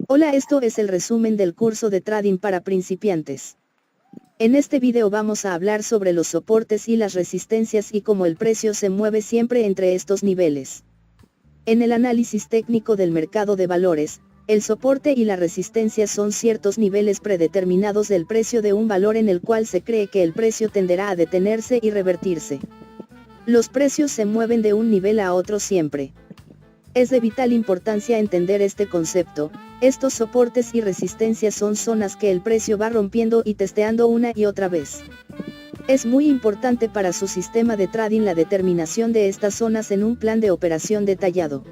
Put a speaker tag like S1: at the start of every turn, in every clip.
S1: Hola, esto es el resumen del curso de trading para principiantes. En este video vamos a hablar sobre los soportes y las resistencias y cómo el precio se mueve siempre entre estos niveles. En el análisis técnico del mercado de valores, el soporte y la resistencia son ciertos niveles predeterminados del precio de un valor en el cual se cree que el precio tenderá a detenerse y revertirse. Los precios se mueven de un nivel a otro siempre. Es de vital importancia entender este concepto. Estos soportes y resistencias son zonas que el precio va rompiendo y testeando una y otra vez. Es muy importante para su sistema de trading la determinación de estas zonas en un plan de operación detallado.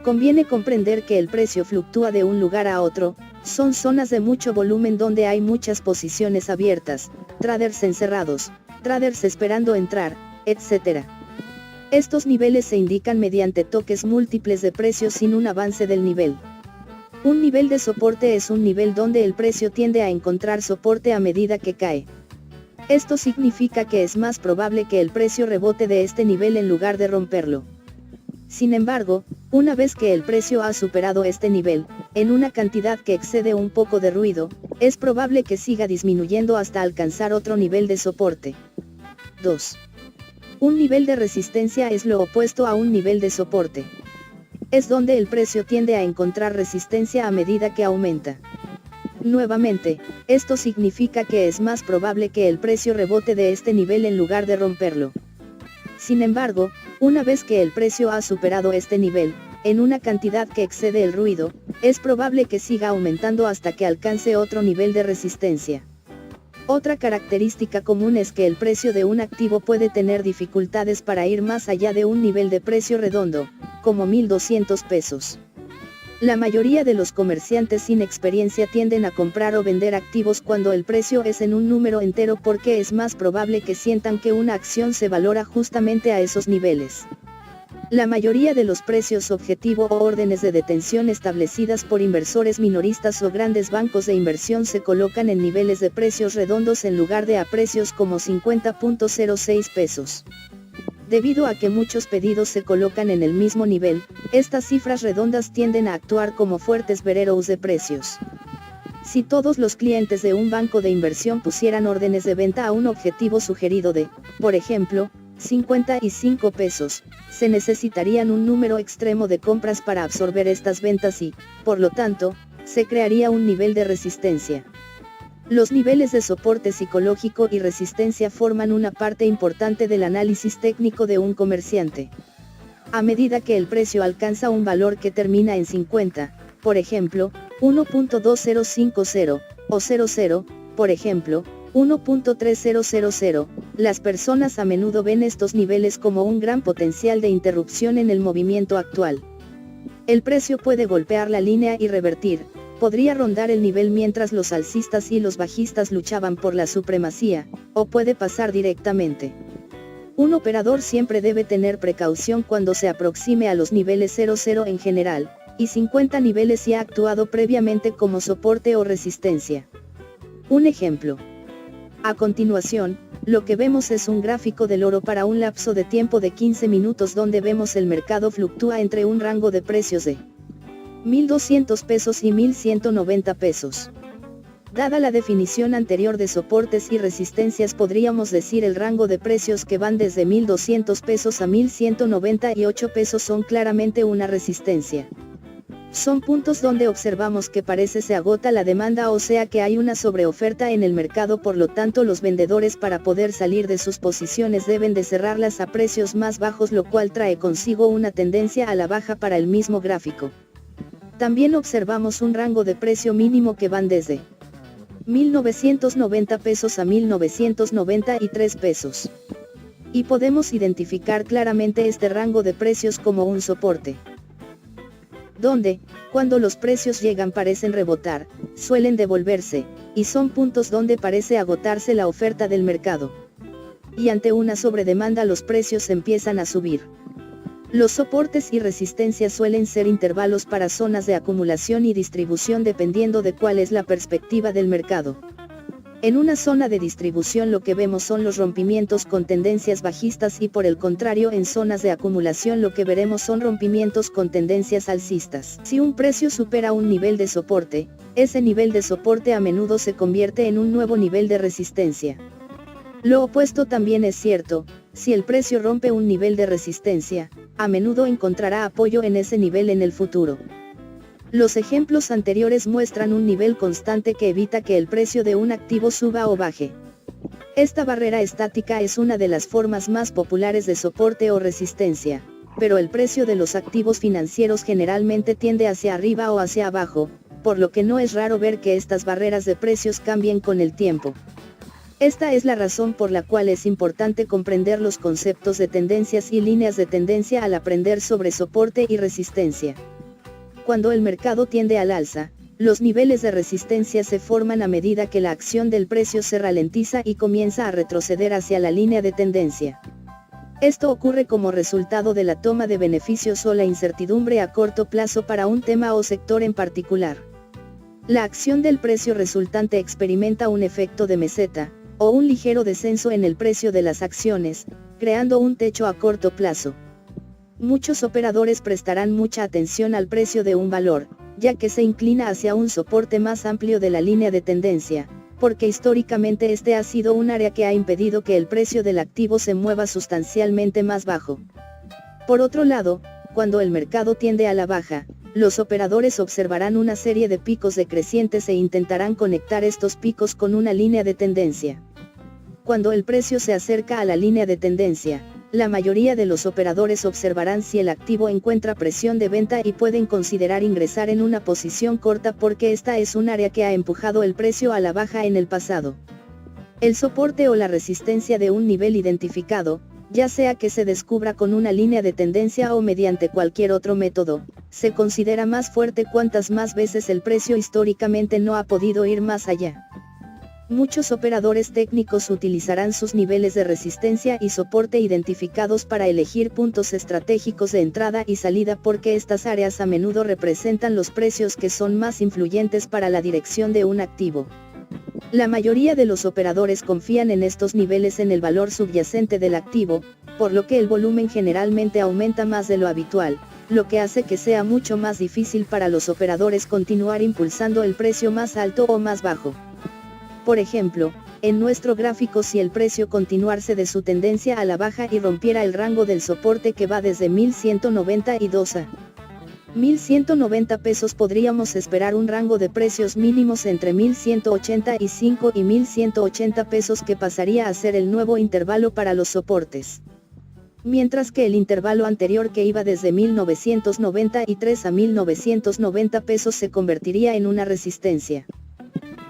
S1: Conviene comprender que el precio fluctúa de un lugar a otro, son zonas de mucho volumen donde hay muchas posiciones abiertas, traders encerrados, traders esperando entrar, etc. Estos niveles se indican mediante toques múltiples de precios sin un avance del nivel. Un nivel de soporte es un nivel donde el precio tiende a encontrar soporte a medida que cae. Esto significa que es más probable que el precio rebote de este nivel en lugar de romperlo. Sin embargo, una vez que el precio ha superado este nivel, en una cantidad que excede un poco de ruido, es probable que siga disminuyendo hasta alcanzar otro nivel de soporte. 2. Un nivel de resistencia es lo opuesto a un nivel de soporte. Es donde el precio tiende a encontrar resistencia a medida que aumenta. Nuevamente, esto significa que es más probable que el precio rebote de este nivel en lugar de romperlo. Sin embargo, una vez que el precio ha superado este nivel, en una cantidad que excede el ruido, es probable que siga aumentando hasta que alcance otro nivel de resistencia. Otra característica común es que el precio de un activo puede tener dificultades para ir más allá de un nivel de precio redondo, como 1.200 pesos. La mayoría de los comerciantes sin experiencia tienden a comprar o vender activos cuando el precio es en un número entero porque es más probable que sientan que una acción se valora justamente a esos niveles. La mayoría de los precios objetivo o órdenes de detención establecidas por inversores minoristas o grandes bancos de inversión se colocan en niveles de precios redondos en lugar de a precios como 50.06 pesos. Debido a que muchos pedidos se colocan en el mismo nivel, estas cifras redondas tienden a actuar como fuertes barreras de precios. Si todos los clientes de un banco de inversión pusieran órdenes de venta a un objetivo sugerido de, por ejemplo, 55 pesos, se necesitarían un número extremo de compras para absorber estas ventas y, por lo tanto, se crearía un nivel de resistencia. Los niveles de soporte psicológico y resistencia forman una parte importante del análisis técnico de un comerciante. A medida que el precio alcanza un valor que termina en 50, por ejemplo, 1.2050, o 00, por ejemplo, 1.3000, las personas a menudo ven estos niveles como un gran potencial de interrupción en el movimiento actual. El precio puede golpear la línea y revertir, podría rondar el nivel mientras los alcistas y los bajistas luchaban por la supremacía, o puede pasar directamente. Un operador siempre debe tener precaución cuando se aproxime a los niveles 00 en general, y 50 niveles si ha actuado previamente como soporte o resistencia. Un ejemplo. A continuación, lo que vemos es un gráfico del oro para un lapso de tiempo de 15 minutos donde vemos el mercado fluctúa entre un rango de precios de 1.200 pesos y 1.190 pesos. Dada la definición anterior de soportes y resistencias, podríamos decir el rango de precios que van desde 1.200 pesos a 1.198 pesos son claramente una resistencia. Son puntos donde observamos que parece se agota la demanda, o sea que hay una sobreoferta en el mercado, por lo tanto los vendedores para poder salir de sus posiciones deben de cerrarlas a precios más bajos, lo cual trae consigo una tendencia a la baja para el mismo gráfico. También observamos un rango de precio mínimo que van desde 1.990 pesos a 1.993 pesos. Y podemos identificar claramente este rango de precios como un soporte. Donde, cuando los precios llegan parecen rebotar, suelen devolverse, y son puntos donde parece agotarse la oferta del mercado. Y ante una sobredemanda los precios empiezan a subir. Los soportes y resistencias suelen ser intervalos para zonas de acumulación y distribución dependiendo de cuál es la perspectiva del mercado. En una zona de distribución lo que vemos son los rompimientos con tendencias bajistas y por el contrario en zonas de acumulación lo que veremos son rompimientos con tendencias alcistas. Si un precio supera un nivel de soporte, ese nivel de soporte a menudo se convierte en un nuevo nivel de resistencia. Lo opuesto también es cierto, si el precio rompe un nivel de resistencia, a menudo encontrará apoyo en ese nivel en el futuro. Los ejemplos anteriores muestran un nivel constante que evita que el precio de un activo suba o baje. Esta barrera estática es una de las formas más populares de soporte o resistencia, pero el precio de los activos financieros generalmente tiende hacia arriba o hacia abajo, por lo que no es raro ver que estas barreras de precios cambien con el tiempo. Esta es la razón por la cual es importante comprender los conceptos de tendencias y líneas de tendencia al aprender sobre soporte y resistencia. Cuando el mercado tiende al alza, los niveles de resistencia se forman a medida que la acción del precio se ralentiza y comienza a retroceder hacia la línea de tendencia. Esto ocurre como resultado de la toma de beneficios o la incertidumbre a corto plazo para un tema o sector en particular. La acción del precio resultante experimenta un efecto de meseta, o un ligero descenso en el precio de las acciones, creando un techo a corto plazo. Muchos operadores prestarán mucha atención al precio de un valor, ya que se inclina hacia un soporte más amplio de la línea de tendencia, porque históricamente este ha sido un área que ha impedido que el precio del activo se mueva sustancialmente más bajo. Por otro lado, cuando el mercado tiende a la baja, los operadores observarán una serie de picos decrecientes e intentarán conectar estos picos con una línea de tendencia. Cuando el precio se acerca a la línea de tendencia, la mayoría de los operadores observarán si el activo encuentra presión de venta y pueden considerar ingresar en una posición corta porque esta es un área que ha empujado el precio a la baja en el pasado. El soporte o la resistencia de un nivel identificado, ya sea que se descubra con una línea de tendencia o mediante cualquier otro método, se considera más fuerte cuantas más veces el precio históricamente no ha podido ir más allá. Muchos operadores técnicos utilizarán sus niveles de resistencia y soporte identificados para elegir puntos estratégicos de entrada y salida porque estas áreas a menudo representan los precios que son más influyentes para la dirección de un activo. La mayoría de los operadores confían en estos niveles en el valor subyacente del activo, por lo que el volumen generalmente aumenta más de lo habitual, lo que hace que sea mucho más difícil para los operadores continuar impulsando el precio más alto o más bajo. Por ejemplo, en nuestro gráfico si el precio continuase de su tendencia a la baja y rompiera el rango del soporte que va desde 1192 a 1190 pesos podríamos esperar un rango de precios mínimos entre 1185 y 1180 pesos que pasaría a ser el nuevo intervalo para los soportes. Mientras que el intervalo anterior que iba desde 1993 a 1990 pesos se convertiría en una resistencia.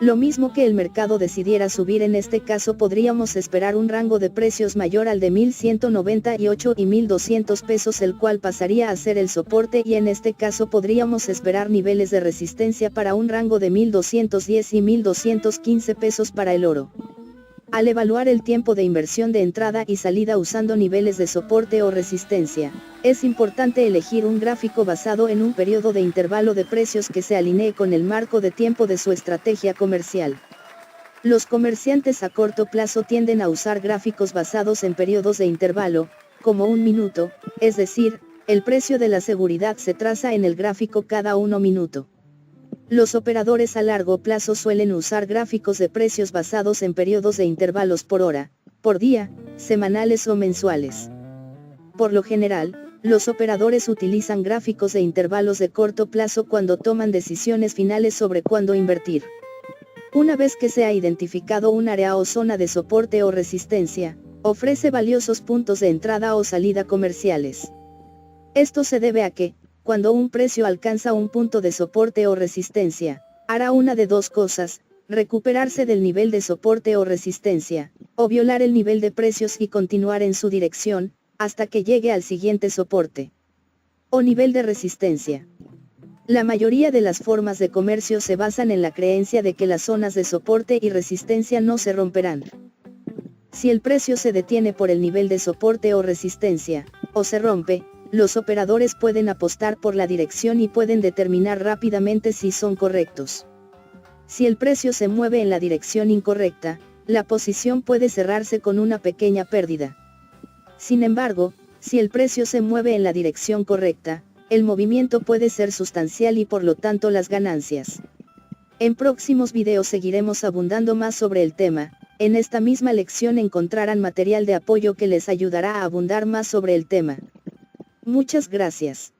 S1: Lo mismo que el mercado decidiera subir en este caso podríamos esperar un rango de precios mayor al de 1198 y 1200 pesos el cual pasaría a ser el soporte y en este caso podríamos esperar niveles de resistencia para un rango de 1210 y 1215 pesos para el oro. Al evaluar el tiempo de inversión de entrada y salida usando niveles de soporte o resistencia, es importante elegir un gráfico basado en un periodo de intervalo de precios que se alinee con el marco de tiempo de su estrategia comercial. Los comerciantes a corto plazo tienden a usar gráficos basados en periodos de intervalo, como un minuto, es decir, el precio de la seguridad se traza en el gráfico cada 1 minuto. Los operadores a largo plazo suelen usar gráficos de precios basados en periodos de intervalos por hora, por día, semanales o mensuales. Por lo general, los operadores utilizan gráficos de intervalos de corto plazo cuando toman decisiones finales sobre cuándo invertir. Una vez que se ha identificado un área o zona de soporte o resistencia, ofrece valiosos puntos de entrada o salida comerciales. Esto se debe a que, cuando un precio alcanza un punto de soporte o resistencia, hará una de dos cosas, recuperarse del nivel de soporte o resistencia, o violar el nivel de precios y continuar en su dirección, hasta que llegue al siguiente soporte o nivel de resistencia. La mayoría de las formas de comercio se basan en la creencia de que las zonas de soporte y resistencia no se romperán. Si el precio se detiene por el nivel de soporte o resistencia, o se rompe, los operadores pueden apostar por la dirección y pueden determinar rápidamente si son correctos. Si el precio se mueve en la dirección incorrecta, la posición puede cerrarse con una pequeña pérdida. Sin embargo, si el precio se mueve en la dirección correcta, el movimiento puede ser sustancial y por lo tanto las ganancias. En próximos videos seguiremos abundando más sobre el tema. En esta misma lección encontrarán material de apoyo que les ayudará a abundar más sobre el tema. Muchas gracias.